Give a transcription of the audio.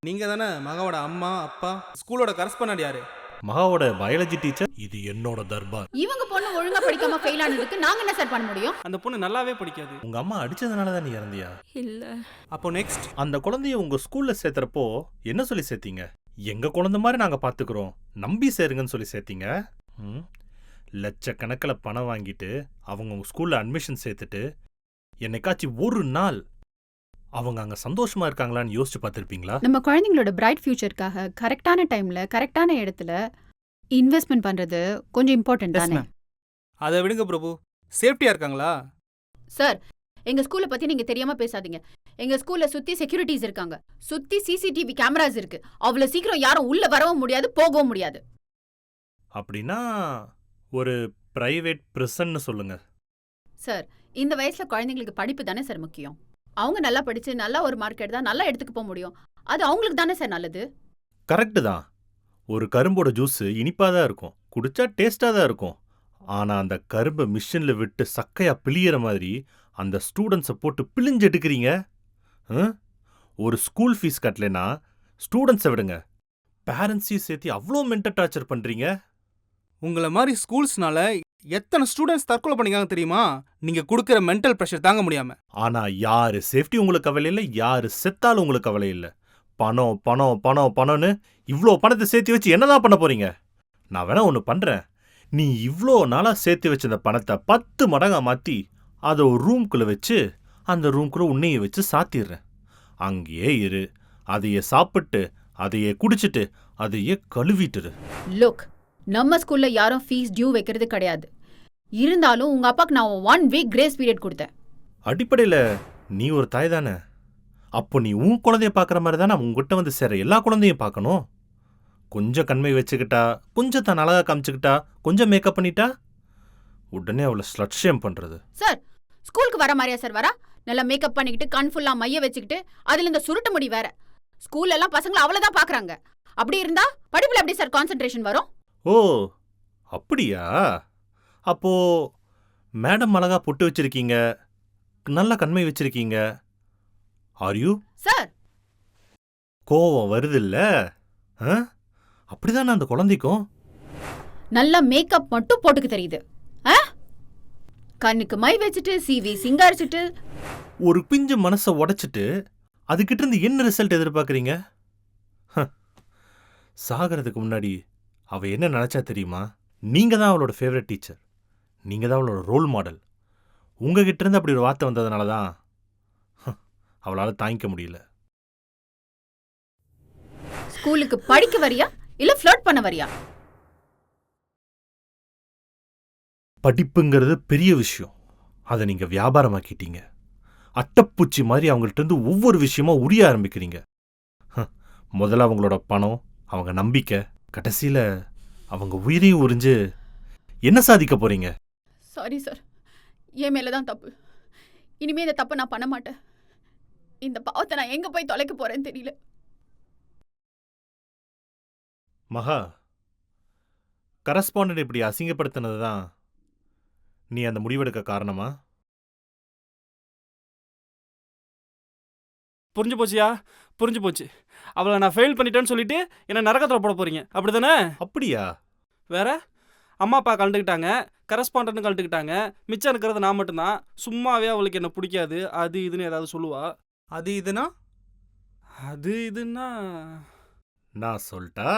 நீங்க தானே மகாவோட அம்மா அப்பா ஸ்கூலோட கரஸ்பாண்டன்ட் யாரு? மகாவோட பயாலஜி டீச்சர். இது என்னோட தர்பார். இவங்க பொண்ணு ஒழுங்கா படிக்காம ஃபெயில் ஆனதுக்கு நாங்க என்ன சார் பண்ண முடியும்? அந்த பொண்ணு நல்லாவே படிக்காது. உங்க அம்மா அடிச்சதுனால தான் நீ இறந்தியா? இல்ல. அப்போ நெக்ஸ்ட் அந்த குழந்தைய உங்க ஸ்கூல்ல சேர்த்தறப்போ என்ன சொல்லி சேர்த்தீங்க? எங்க குழந்தை மாதிரி நாங்க பாத்துக்கிறோம், நம்பி சேருங்கன்னு சொல்லி சேர்த்தீங்க. லட்சக்கணக்கில் பணம் வாங்கிட்டு அவங்க உங்க ஸ்கூல்ல அட்மிஷன் சேர்த்துட்டு என்னைக்காச்சும் ஒரு நாள் அவங்க அங்க சந்தோஷமா இருக்காங்களான்னு யோசிச்சு பார்த்திருப்பீங்களா? நம்ம குழந்தைங்களோட பிரைட் ஃபியூச்சருக்காக கரெக்டான டைம்ல கரெக்டான இடத்துல இன்வெஸ்ட்மெண்ட் பண்றது கொஞ்சம் இம்பார்ட்டன்ட் தானே? அதை விடுங்க பிரபு. சேஃப்டியா இருக்காங்களா? சார், எங்க ஸ்கூல்ல பத்தி நீங்க தெரியாம பேசாதீங்க. எங்க ஸ்கூல்ல சுத்தி செக்யூரிட்டிஸ் இருக்காங்க, சுத்தி சிசிடிவி கேமராஸ் இருக்கு. அவ்வளவு சீக்கிரம் யாரும் உள்ள வரவும் முடியாது, போகவும் முடியாது. அப்படின்னா ஒரு பிரைவேட் பிரிசன்னு சொல்லுங்க. சார், இந்த வயசுல குழந்தைங்களுக்கு படிப்பு தானே சார் முக்கியம். அவங்க நல்லா படிச்சு நல்லா ஒரு மார்க் எடுத்தா நல்லா எடுத்துக்க போக முடியும். அது அவங்களுக்கு தானே சார் நல்லது. கரெக்டு தான். ஒரு கரும்போட ஜூஸ் இனிப்பா தான் இருக்கும், குடிச்சா டேஸ்டா தான் இருக்கும். ஆனா அந்த கரும்பை மிஷின்ல விட்டு சக்கையா பிழியற மாதிரி அந்த ஸ்டூடெண்ட்ஸை போட்டு பிழிஞ்சு எடுக்கிறீங்க. ஒரு ஸ்கூல் ஃபீஸ் கட்டலைன்னா ஸ்டூடெண்ட்ஸை விடுங்க, பேரண்ட்ஸையும் சேர்த்து அவ்வளோ மென்டல் டார்ச்சர் பண்றீங்க. உங்களை மாதிரி ஸ்கூல்ஸ்னால எத்தனை ஸ்டூடெண்ட்ஸ் தற்கொலை பண்ணிக்காங்க தெரியுமா? நீங்க கொடுக்குற மென்டல் ப்ரெஷர் தாங்க முடியாம. ஆனா யாரு சேஃப்டி உங்களுக்கு கவலை இல்லை, யாரு செத்தாலும் உங்களுக்கு கவலை இல்லை. பணம் பணம் பணம் பணம்னு இவ்வளோ பணத்தை சேர்த்து வச்சு என்னதான் பண்ண போறீங்க? நான் வேணா ஒன்று பண்றேன். நீ இவ்வளோ நாளா சேர்த்து வச்சிருந்த பணத்தை 10 மடங்கா மாத்தி அதை ஒரு ரூம்குள்ள வச்சு அந்த ரூம்குள்ள உன்னைய வச்சு சாத்திடுறேன். அங்கேயே இரு, அதையே சாப்பிட்டு அதையே குடிச்சிட்டு அதையே கழுவிட்டுரு. லுக், நம்ம ஸ்கூல்ல யாரும் ஃபீஸ் டியூ வைக்கிறது கிடையாது. இருந்தாலும் உங்க அப்பாக்கு நான் 1 வீக் கிரேஸ் பீரியட் கொடுத்தேன். அடிப்படையில் நீ ஒரு தாய் தானே, அப்போ நீ உன் குழந்தைய பார்க்குற மாதிரி தானே உங்ககிட்ட வந்து சேர எல்லா குழந்தையும் பார்க்கணும். கொஞ்சம் கண்மை வச்சுக்கிட்டா, கொஞ்சம் தான் அழகா காமிச்சுக்கிட்டா, கொஞ்சம் மேக்கப் பண்ணிட்டா உடனே அவளை ஸ்லட்சியம் பண்றது. சார், ஸ்கூலுக்கு வர மாதிரியா சார் வரா? நல்லா மேக்கப் பண்ணிக்கிட்டு கண் ஃபுல்லா மைய வச்சுக்கிட்டு அதுல இந்த சுருட்டு முடி வேற. ஸ்கூல்ல எல்லாம் பசங்களை அவ்வளவுதான் பாக்குறாங்க. அப்படி இருந்தா படிப்புல எப்படி சார் கான்சென்ட்ரேஷன் வரும்? ஓ அப்படியா? அப்போ மேடம் அழகா பொட்டு வச்சிருக்கீங்க, நல்லா கண்மை வச்சிருக்கீங்க. Are you sir? கோவம் வருது இல்ல? அப்படிதானே அந்த குழந்தைக்கும்? நல்ல மேக்கப் மட்டும் போட்டுக்க தெரியுது. கண்ணுக்கு மை வச்சுட்டு சிவி சிங்காரிச்சுட்டு ஒரு பிஞ்சு மனசை உடைச்சிட்டு அதுகிட்ட இருந்து என்ன ரிசல்ட் எதிர்பார்க்குறீங்க? சாகிறதுக்கு முன்னாடி அவ என்ன நினைச்சா தெரியுமா? நீங்க தான் அவளோட ஃபேவரட் டீச்சர், நீங்க தான் அவளோட ரோல் மாடல். உங்ககிட்ட இருந்து அப்படி ஒரு வார்த்தை வந்ததுனால தான் அவளால் தாங்கிக்க முடியல. ஸ்கூலுக்கு படிக்க வரியா இல்ல ஃப்ளர்ட் பண்ண வரியா? படிப்புங்கிறது பெரிய விஷயம், அதை நீங்க வியாபாரமாக்கிட்டீங்க. அட்டப்பூச்சி மாதிரி அவங்கள்ட்ட இருந்து ஒவ்வொரு விஷயமா உரிய ஆரம்பிக்கிறீங்க. முதல்ல அவங்களோட பணம், அவங்க நம்பிக்கை, கடைசியில அவங்க உயிரையும் உறிஞ்சு என்ன சாதிக்க போறீங்க? சாரி சார், என் மேலதான் தப்பு. இனிமே இந்த தப்பை நான் பண்ண மாட்டேன். இந்த பாவத்தை நான் எங்க போய் தொலைக்க போறேன்னு தெரியல. மகா, கரஸ்பாண்டன்ட் இப்படி அசிங்கப்படுத்தினதுதான் நீ அந்த முடிவெடுக்க காரணமா? புரிஞ்சு போச்சியா? புரிஞ்சு போச்சு. அவளை நான் ஃபெயில் பண்ணிட்டேன்னு சொல்லிட்டு என்ன நரகத்தில் போட போறீங்க, அப்படிதானே? அப்படியா? வேற அம்மா அப்பா கலந்துக்கிட்டாங்க, கரஸ்பாண்டன்ட் கலந்துக்கிட்டாங்க, மிச்சம் இருக்கிறது நான் மட்டும்தான். சும்மாவே அவளுக்கு என்ன பிடிக்காது, அது இதுன்னு ஏதாவது சொல்லுவா. அது இதுனா நான் சொல்லிட்டா?